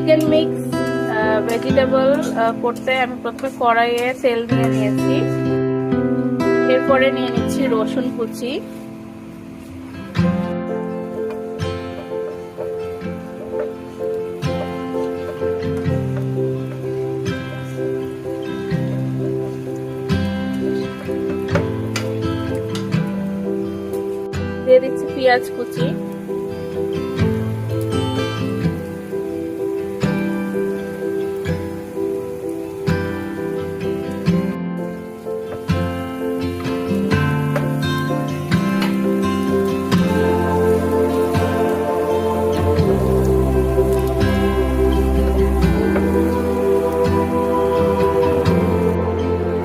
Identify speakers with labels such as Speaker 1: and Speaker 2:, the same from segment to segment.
Speaker 1: Chicken mix vegetable করতে আমি প্রথমে কড়াইয়ে তেল দিয়ে নিয়েছি, এরপরে নিয়ে নিচ্ছি রসুন কুচি, দিয়ে দিচ্ছি পেঁয়াজ কুচি,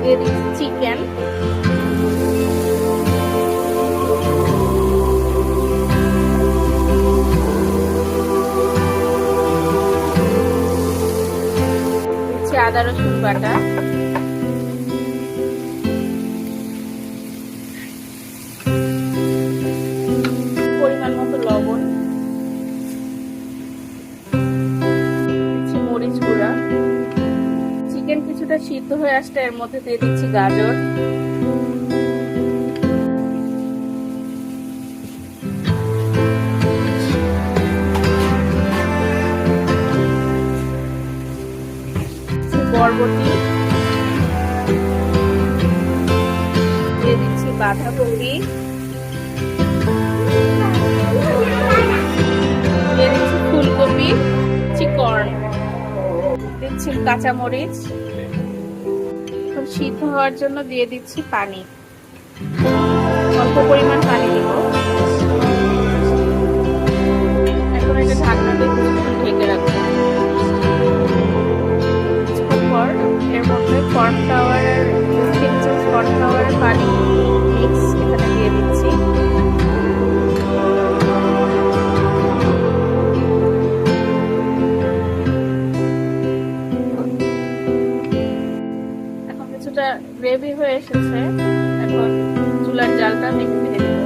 Speaker 1: দিয়ে দিচ্ছি চিকেন, আদা রসুন বাটা, পরিমাণ মতো লবণ, দিচ্ছি মরিচ গুঁড়া। চিকেন কিছুটা সিদ্ধ হয়ে আসলে এর মধ্যে দিয়ে দিচ্ছি গাজর, বরবটি, দিয়ে দিচ্ছি বাঁধাকপি, দিয়ে দিচ্ছি ফুলকপি, কর্ন, দিচ্ছি কাঁচামরিচ। সিদ্ধ হওয়ার জন্য দিয়ে দিচ্ছি পানি, অল্প পরিমাণ পানি দিব। এখন এটা ঢাকনা দিয়ে ঢেকে রাখবো। এর মধ্যে কর্নফ্লাওয়ারের পানি মিক্স এখানে দিয়ে দিচ্ছি। এখন কিছুটা গ্রেভি হয়ে এসেছে, এখন চুলার জালটা মিক্স দিয়ে দিচ্ছি।